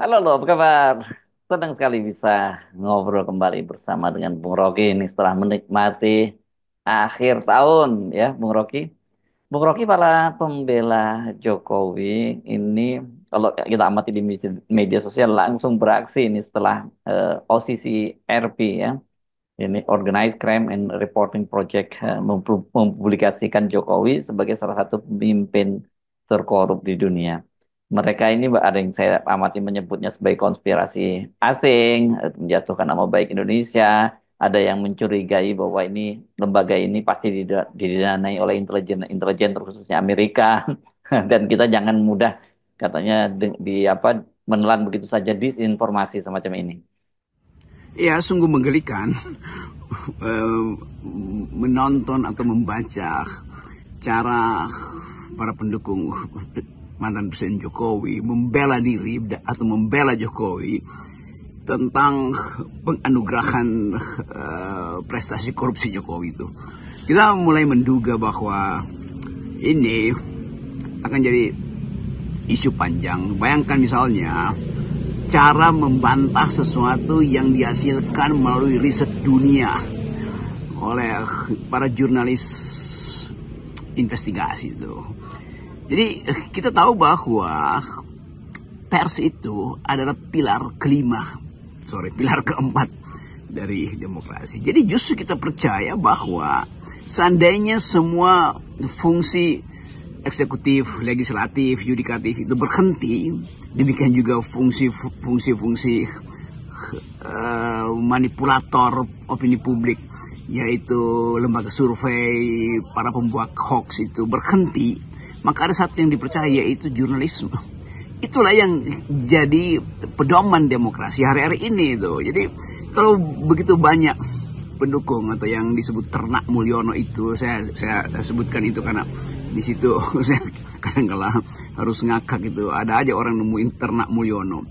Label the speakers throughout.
Speaker 1: Halo, apa kabar? Senang sekali bisa ngobrol kembali bersama dengan Bung Rocky ini setelah menikmati akhir tahun ya, Bung Rocky. Bung Rocky para pembela Jokowi ini kalau kita amati di media sosial langsung beraksi ini setelah OCC RP ya. Ini Organized Crime and Reporting Project mempublikasikan Jokowi sebagai salah satu pemimpin terkorup di dunia. Mereka ini ada yang saya amati menyebutnya sebagai konspirasi asing, menjatuhkan nama baik Indonesia. Ada yang mencurigai bahwa ini lembaga ini pasti didanai oleh intelijen intelijen khususnya Amerika dan kita jangan mudah katanya di apa menelan begitu saja disinformasi semacam ini.
Speaker 2: Ya, sungguh menggelikan eh, menonton atau membaca cara para pendukung mantan Presiden Jokowi membela diri atau membela Jokowi tentang penganugerahan prestasi korupsi Jokowi itu. Kita mulai menduga bahwa ini akan jadi isu panjang. Bayangkan misalnya cara membantah sesuatu yang dihasilkan melalui riset dunia oleh para jurnalis investigasi itu. Jadi kita tahu bahwa pers itu adalah pilar keempat dari demokrasi. Jadi justru kita percaya bahwa seandainya semua fungsi eksekutif, legislatif, yudikatif itu berhenti, demikian juga fungsi-fungsi manipulator opini publik, yaitu lembaga survei, para pembuat hoax itu berhenti, maka ada satu yang dipercaya, yaitu jurnalisme. Itulah yang jadi pedoman demokrasi hari-hari ini tuh. Jadi kalau begitu banyak pendukung atau yang disebut ternak Mulyono itu, saya sebutkan itu karena di situ saya kadang-kala harus ngakak itu. Ada aja orang nemuin ternak Mulyono.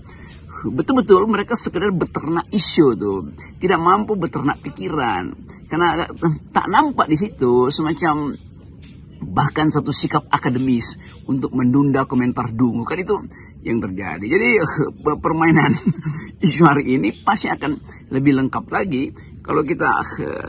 Speaker 2: Betul-betul mereka sekedar beternak isu tuh, tidak mampu beternak pikiran karena tak nampak di situ semacam bahkan satu sikap akademis untuk menunda komentar dungu. Kan itu yang terjadi. Jadi permainan isu hari ini pasti akan lebih lengkap lagi kalau kita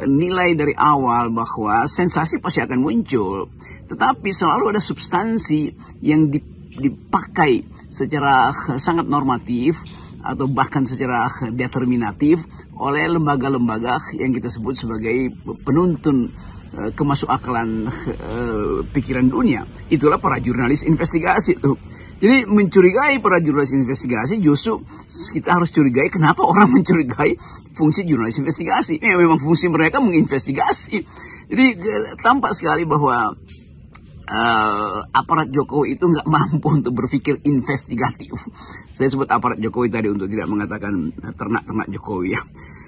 Speaker 2: nilai dari awal bahwa sensasi pasti akan muncul, tetapi selalu ada substansi yang dipakai secara sangat normatif atau bahkan secara determinatif oleh lembaga-lembaga yang kita sebut sebagai penuntun kemasukakalan pikiran dunia. Itulah para jurnalis investigasi tuh. Jadi mencurigai para jurnalis investigasi, justru kita harus curigai kenapa orang mencurigai fungsi jurnalis investigasi. Ya, memang fungsi mereka menginvestigasi. Jadi tampak sekali bahwa aparat Jokowi itu nggak mampu untuk berpikir investigatif. Saya sebut aparat Jokowi tadi untuk tidak mengatakan ternak-ternak Jokowi ya.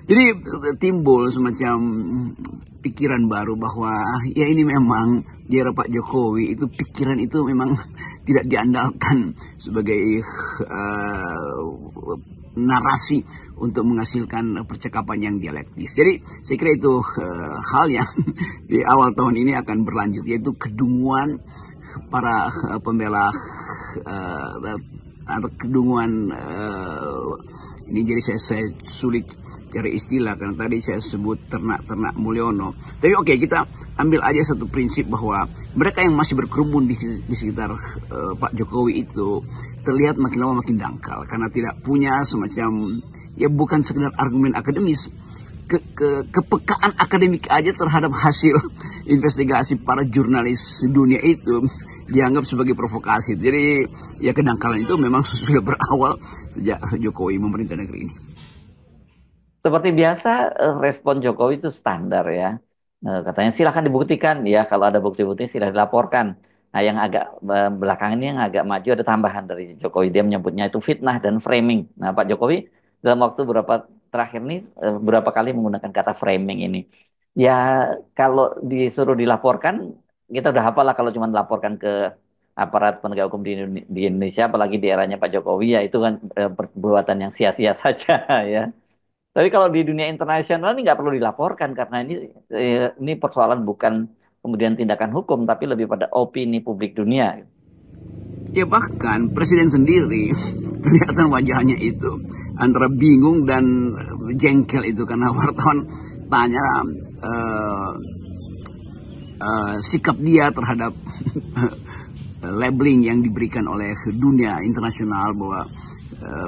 Speaker 2: Jadi timbul semacam pikiran baru bahwa ya ini memang di era Pak Jokowi itu pikiran itu memang tidak diandalkan sebagai narasi untuk menghasilkan percakapan yang dialektis. Jadi saya kira itu hal yang di awal tahun ini akan berlanjut, yaitu kedunguan para pembela atau kedunguan ini. Jadi saya sulit cari istilah karena tadi saya sebut ternak-ternak Mulyono. Tapi oke, kita ambil aja satu prinsip bahwa mereka yang masih berkerumun di sekitar Pak Jokowi itu terlihat makin lama makin dangkal karena tidak punya semacam, ya bukan sekedar argumen akademis, kepekaan akademik aja terhadap hasil investigasi para jurnalis dunia itu dianggap sebagai provokasi. Jadi ya kedangkalan itu memang sudah berawal sejak Jokowi memerintah negeri ini.
Speaker 1: Seperti biasa, respon Jokowi itu standar ya. Katanya silahkan dibuktikan, ya kalau ada bukti-bukti silahkan dilaporkan. Nah yang agak belakangan ini yang agak maju ada tambahan dari Jokowi. Dia menyebutnya itu fitnah dan framing. Nah Pak Jokowi dalam waktu berapa terakhir ini berapa kali menggunakan kata framing ini. Ya kalau disuruh dilaporkan, kita udah hafal lah kalau cuma dilaporkan ke aparat penegak hukum di Indonesia, apalagi di eranya Pak Jokowi, ya itu kan perbuatan yang sia-sia saja ya. Tapi kalau di dunia internasional ini nggak perlu dilaporkan karena ini persoalan bukan kemudian tindakan hukum tapi lebih pada opini publik dunia.
Speaker 2: Ya bahkan presiden sendiri kelihatan wajahnya itu antara bingung dan jengkel itu karena wartawan tanya sikap dia terhadap labeling yang diberikan oleh dunia internasional bahwa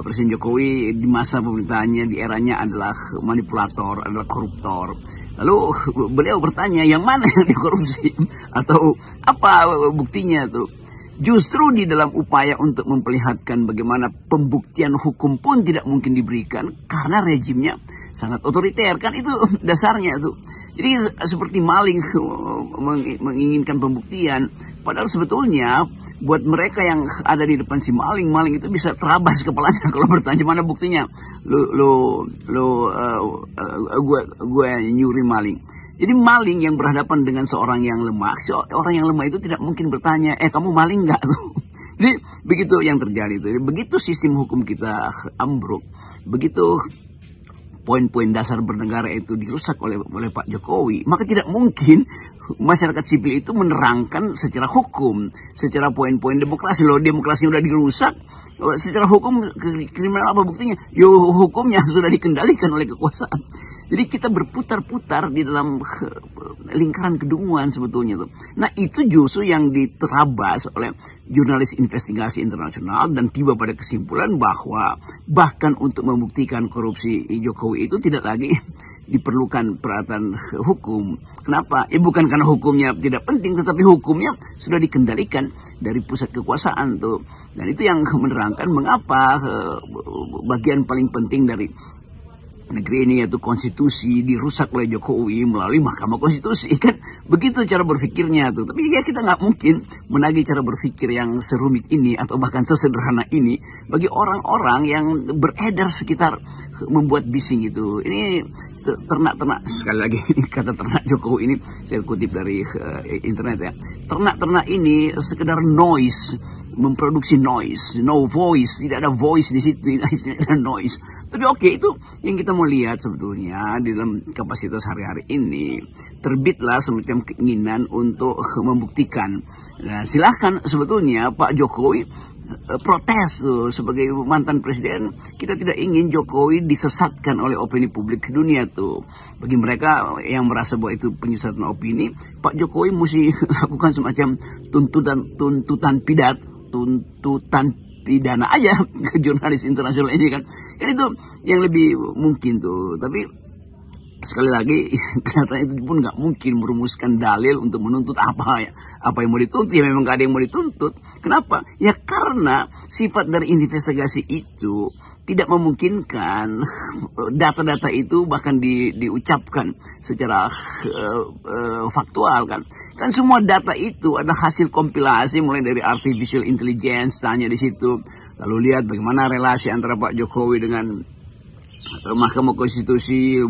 Speaker 2: Presiden Jokowi di masa pemerintahannya di eranya adalah manipulator, adalah koruptor. Lalu beliau bertanya yang mana yang dikorupsi atau apa buktinya tuh? Justru di dalam upaya untuk memperlihatkan bagaimana pembuktian hukum pun tidak mungkin diberikan karena rejimnya sangat otoriter, kan itu dasarnya tuh. Jadi seperti maling menginginkan pembuktian, padahal sebetulnya buat mereka yang ada di depan si maling itu bisa terabas kepalanya kalau bertanya mana buktinya. Gue nyuri maling. Jadi maling yang berhadapan dengan seorang yang lemah, orang yang lemah itu tidak mungkin bertanya, kamu maling nggak? Jadi begitu yang terjadi itu. Begitu sistem hukum kita ambruk, begitu poin-poin dasar bernegara itu dirusak oleh Pak Jokowi, maka tidak mungkin masyarakat sipil itu menerangkan secara hukum, secara poin-poin demokrasi. Loh, demokrasi udah dirusak, secara hukum kriminal apa buktinya? Yo, hukumnya sudah dikendalikan oleh kekuasaan. Jadi kita berputar-putar di dalam lingkaran kedunguan sebetulnya tuh. Nah itu justru yang diterabas oleh jurnalis investigasi internasional dan tiba pada kesimpulan bahwa bahkan untuk membuktikan korupsi Jokowi itu tidak lagi diperlukan peralatan hukum. Kenapa? Bukan karena hukumnya tidak penting, tetapi hukumnya sudah dikendalikan dari pusat kekuasaan tuh. Dan itu yang menerangkan mengapa bagian paling penting dari negeri ini yaitu konstitusi dirusak oleh Jokowi melalui Mahkamah Konstitusi, kan begitu cara berpikirnya tuh. Tapi ya kita nggak mungkin menagih cara berpikir yang serumit ini atau bahkan sesederhana ini bagi orang-orang yang beredar sekitar membuat bising itu. Ini ternak-ternak, sekali lagi ini kata ternak Jokowi ini saya kutip dari internet ya. Ternak-ternak ini sekedar noise, memproduksi noise, no voice, tidak ada voice di situ, tidak ada noise. Tapi oke, itu yang kita mau lihat sebetulnya di dalam kapasitas hari-hari ini. Terbitlah semacam keinginan untuk membuktikan. Nah, silahkan sebetulnya Pak Jokowi protes tuh sebagai mantan presiden. Kita tidak ingin Jokowi disesatkan oleh opini publik dunia tuh. Bagi mereka yang merasa bahwa itu penyesatan opini, Pak Jokowi mesti lakukan semacam tuntutan pidana aja ke jurnalis internasional ini kan itu yang lebih mungkin tuh. Tapi sekali lagi kelihatannya itu pun nggak mungkin merumuskan dalil untuk menuntut apa yang mau dituntut. Ya memang gak ada yang mau dituntut. Kenapa? Ya karena sifat dari investigasi itu tidak memungkinkan data-data itu bahkan diucapkan secara faktual kan semua data itu ada hasil kompilasi mulai dari artificial intelligence tanya di situ, lalu lihat bagaimana relasi antara Pak Jokowi dengan Mahkamah Konstitusi,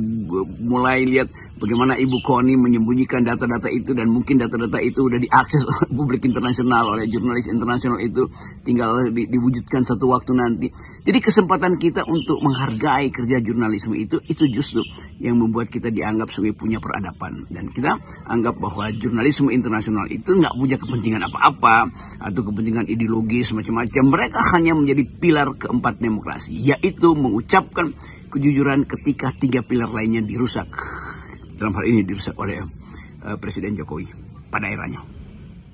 Speaker 2: mulai lihat bagaimana Ibu Koni menyembunyikan data-data itu dan mungkin data-data itu udah diakses oleh publik internasional, oleh jurnalis internasional itu, tinggal diwujudkan satu waktu nanti. Jadi kesempatan kita untuk menghargai kerja jurnalisme itu justru yang membuat kita dianggap sebagai punya peradaban. Dan kita anggap bahwa jurnalisme internasional itu nggak punya kepentingan apa-apa atau kepentingan ideologis macam-macam. Mereka hanya menjadi pilar keempat demokrasi, yaitu mengucapkan kejujuran ketika tiga pilar lainnya dirusak. Dalam hal ini dirusak oleh Presiden Jokowi pada eranya.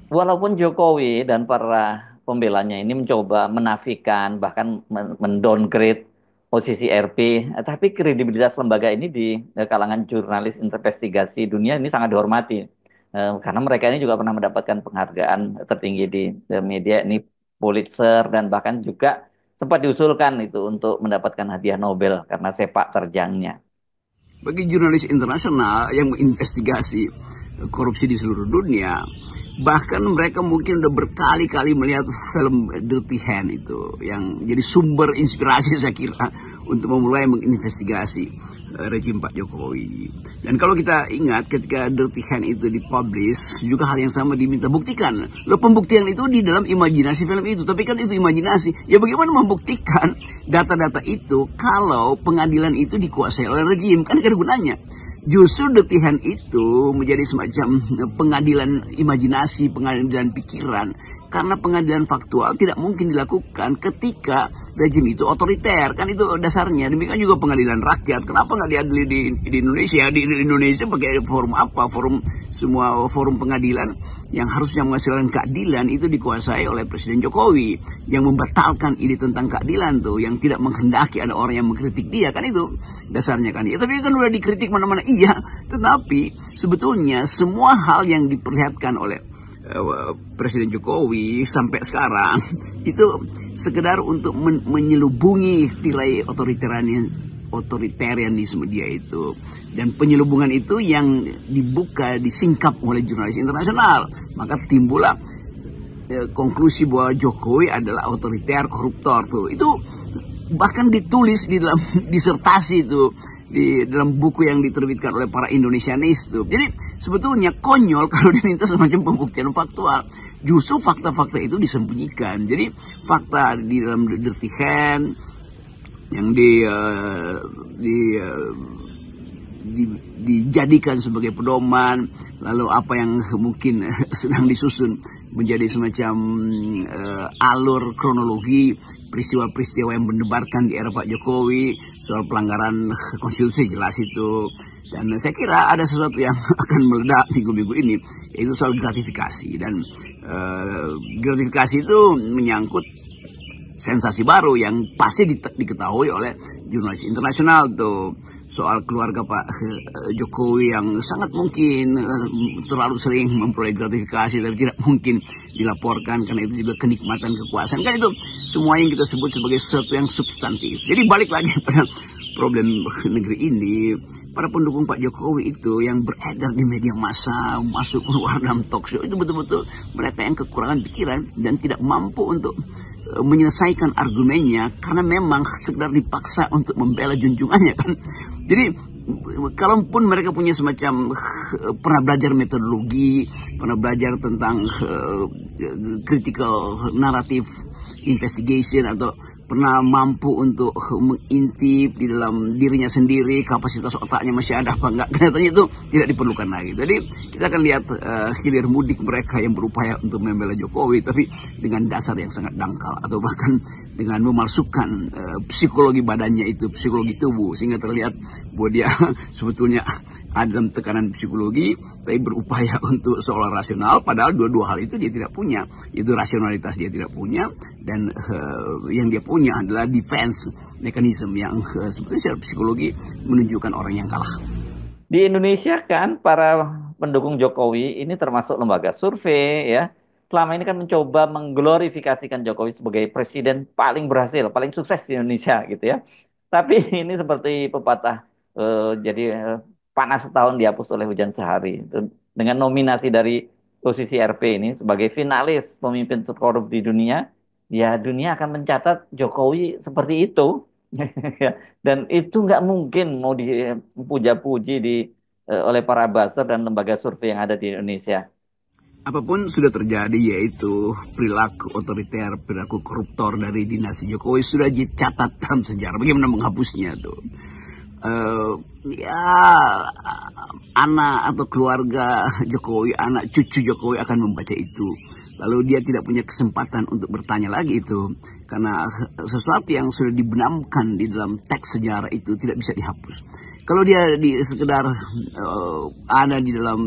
Speaker 1: Walaupun Jokowi dan para pembelanya ini mencoba menafikan bahkan mendowngrade posisi RP, tapi kredibilitas lembaga ini di kalangan jurnalis investigasi dunia ini sangat dihormati. Karena mereka ini juga pernah mendapatkan penghargaan tertinggi di media ini, Pulitzer, dan bahkan juga sempat diusulkan itu untuk mendapatkan hadiah Nobel karena sepak terjangnya.
Speaker 2: Bagi jurnalis internasional yang menginvestigasi korupsi di seluruh dunia, bahkan mereka mungkin udah berkali-kali melihat film Dirty Hand itu yang jadi sumber inspirasi saya kira untuk memulai menginvestigasi rejim Pak Jokowi. Dan kalau kita ingat ketika Dirty Hand itu dipublish, juga hal yang sama diminta buktikan. Loh, pembuktian itu di dalam imajinasi film itu, tapi kan itu imajinasi. Ya bagaimana membuktikan data-data itu kalau pengadilan itu dikuasai oleh rejim? Kan gak ada gunanya. Justru Dirty Hand itu menjadi semacam pengadilan imajinasi, pengadilan pikiran karena pengadilan faktual tidak mungkin dilakukan ketika rejim itu otoriter. Kan itu dasarnya. Demikian juga pengadilan rakyat. Kenapa nggak diadili di Indonesia? Di Indonesia pakai forum apa? Semua forum pengadilan yang harusnya menghasilkan keadilan itu dikuasai oleh Presiden Jokowi, yang membatalkan ide tentang keadilan tuh, yang tidak menghendaki ada orang yang mengkritik dia. Kan itu dasarnya kan. Ya, tapi kan udah dikritik mana-mana. Iya, tetapi sebetulnya semua hal yang diperlihatkan oleh Presiden Jokowi sampai sekarang itu sekedar untuk menyelubungi tirai otoritarianisme dia itu, dan penyelubungan itu yang disingkap oleh jurnalis internasional. Maka timbullah konklusi bahwa Jokowi adalah otoriter koruptor tuh. Itu bahkan ditulis di dalam disertasi itu, di dalam buku yang diterbitkan oleh para Indonesianis itu. Jadi sebetulnya konyol kalau diminta semacam pembuktian faktual. Justru fakta-fakta itu disembunyikan. Jadi fakta di dalam Dirty Hand yang dijadikan sebagai pedoman, lalu apa yang mungkin sedang disusun menjadi semacam alur kronologi peristiwa-peristiwa yang mendebarkan di era Pak Jokowi soal pelanggaran konstitusi, jelas itu. Dan saya kira ada sesuatu yang akan meledak minggu-minggu ini, yaitu soal gratifikasi. Dan gratifikasi itu menyangkut sensasi baru yang pasti diketahui oleh jurnalis internasional tuh, soal keluarga Pak Jokowi yang sangat mungkin terlalu sering memperoleh gratifikasi, tapi tidak mungkin dilaporkan karena itu juga kenikmatan kekuasaan. Kan itu semua yang kita sebut sebagai sesuatu yang substantif. Jadi balik lagi pada problem negeri ini, para pendukung Pak Jokowi itu yang beredar di media massa, masuk keluar dalam talk show, itu betul-betul mereka yang kekurangan pikiran dan tidak mampu untuk menyelesaikan argumennya, karena memang sekedar dipaksa untuk membela junjungannya kan. Jadi kalaupun mereka punya semacam pernah belajar metodologi, pernah belajar tentang critical narrative investigation, atau pernah mampu untuk mengintip di dalam dirinya sendiri, kapasitas otaknya masih ada apa enggak, kelihatannya itu tidak diperlukan lagi. Jadi kita akan lihat hilir mudik mereka yang berupaya untuk membela Jokowi, tapi dengan dasar yang sangat dangkal, atau bahkan dengan memalsukan psikologi badannya itu, psikologi tubuh, sehingga terlihat bahwa dia sebetulnya ada dalam tekanan psikologi, tapi berupaya untuk seolah rasional, padahal dua-dua hal itu dia tidak punya. Itu rasionalitas dia tidak punya, dan yang dia punya adalah defense mechanism yang sebetulnya secara psikologi menunjukkan orang yang kalah.
Speaker 1: Di Indonesia kan para pendukung Jokowi ini termasuk lembaga survei ya, selama ini kan mencoba mengglorifikasikan Jokowi sebagai presiden paling berhasil, paling sukses di Indonesia gitu ya. Tapi ini seperti pepatah, jadi panas setahun dihapus oleh hujan sehari. Dengan nominasi dari posisi RP ini sebagai finalis pemimpin terkorup di dunia, ya dunia akan mencatat Jokowi seperti itu. Dan itu nggak mungkin mau dipuja-puji oleh para buzzer dan lembaga survei yang ada di Indonesia.
Speaker 2: Apapun sudah terjadi, yaitu perilaku otoriter, perilaku koruptor dari dinasti Jokowi sudah dicatat dalam sejarah. Bagaimana menghapusnya tuh? Ya, anak atau keluarga Jokowi, anak cucu Jokowi akan membaca itu. Lalu dia tidak punya kesempatan untuk bertanya lagi itu, karena sesuatu yang sudah dibenamkan di dalam teks sejarah itu tidak bisa dihapus. Kalau dia sekedar ada di dalam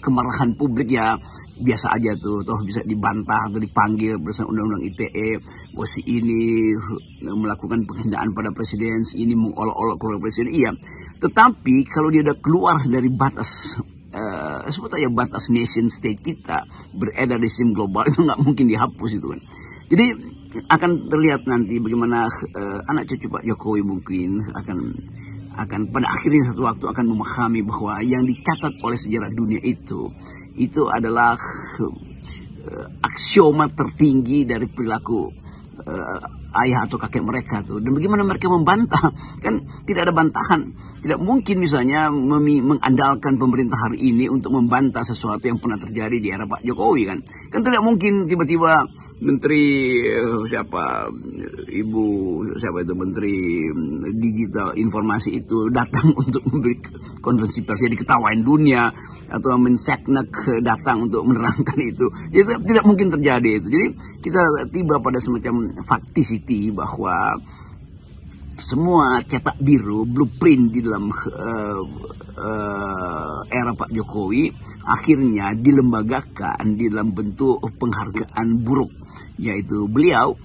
Speaker 2: kemarahan publik, ya biasa aja tuh, toh bisa dibantah atau dipanggil berdasarkan undang-undang ITE, bahwa si ini melakukan penghinaan pada presiden, si ini mengolok-olok keluarga presiden, iya. Tetapi kalau dia udah keluar dari batas sebetulnya batas nation state kita, beredar di sistem global, itu nggak mungkin dihapus itu kan. Jadi akan terlihat nanti bagaimana anak cucu Pak Jokowi mungkin akan pada akhirnya satu waktu akan memahami bahwa yang dicatat oleh sejarah dunia itu adalah aksioma tertinggi dari perilaku ayah atau kakek mereka tuh. Dan bagaimana mereka membantah, kan tidak ada bantahan. Tidak mungkin misalnya mengandalkan pemerintah hari ini untuk membantah sesuatu yang pernah terjadi di era Pak Jokowi kan. Kan tidak mungkin tiba-tiba Menteri siapa Ibu siapa itu Menteri Digital Informasi itu datang untuk memberi konferensi pers, diketawain dunia, atau Menseknek datang untuk menerangkan itu tidak mungkin terjadi itu. Jadi kita tiba pada semacam faktisiti bahwa semua cetak biru blueprint di dalam era Pak Jokowi akhirnya dilembagakan di dalam bentuk penghargaan buruk, yaitu beliau,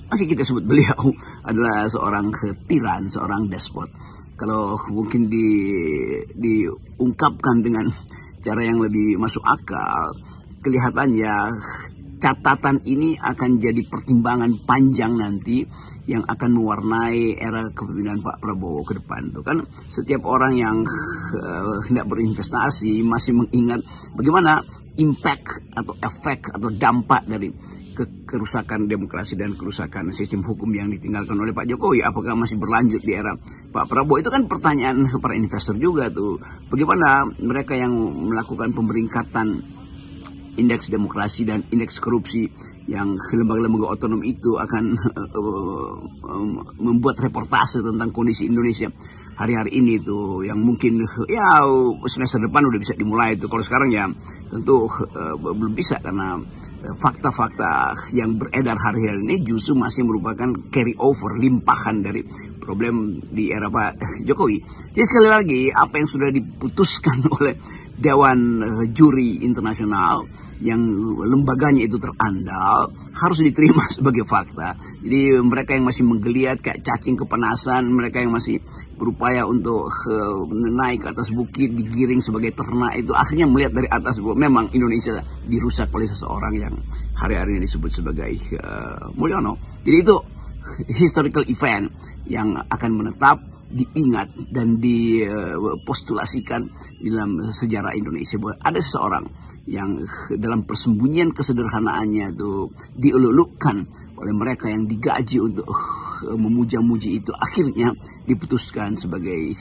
Speaker 2: masih kita sebut beliau adalah seorang tiran, seorang despot. Kalau mungkin diungkapkan dengan cara yang lebih masuk akal, kelihatannya catatan ini akan jadi pertimbangan panjang nanti yang akan mewarnai era kepemimpinan Pak Prabowo ke depan. Itu kan setiap orang yang hendak berinvestasi masih mengingat bagaimana impact atau efek atau dampak dari kerusakan demokrasi dan kerusakan sistem hukum yang ditinggalkan oleh Pak Jokowi. Apakah masih berlanjut di era Pak Prabowo? Itu kan pertanyaan para investor juga tuh. Bagaimana mereka yang melakukan pemeringkatan indeks demokrasi dan indeks korupsi yang lembaga-lembaga otonom itu akan membuat reportase tentang kondisi Indonesia hari-hari ini tuh, yang mungkin ya semester depan udah bisa dimulai itu. Kalau sekarang ya tentu belum bisa, karena fakta-fakta yang beredar hari-hari ini justru masih merupakan carry over, limpahan dari problem di era Pak Jokowi. Jadi sekali lagi, apa yang sudah diputuskan oleh Dewan Juri Internasional yang lembaganya itu terandal harus diterima sebagai fakta. Jadi mereka yang masih menggeliat kayak cacing kepanasan, mereka yang masih berupaya untuk naik ke atas bukit digiring sebagai ternak, itu akhirnya melihat dari atas bahwa memang Indonesia dirusak oleh seseorang yang hari-hari ini disebut sebagai Mulyono. Jadi itu historical event yang akan menetap, diingat dan dipostulasikan dalam sejarah Indonesia, bahwa ada seseorang yang dalam persembunyian kesederhanaannya itu dielulukan oleh mereka yang digaji untuk memuja-muji itu, akhirnya diputuskan sebagai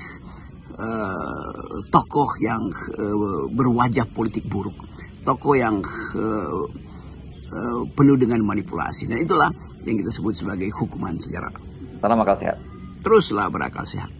Speaker 2: tokoh yang berwajah politik buruk, tokoh yang penuh dengan manipulasi. Dan itulah yang kita sebut sebagai hukuman sejarah.
Speaker 1: Salam akal sehat.
Speaker 2: Teruslah berakal sehat.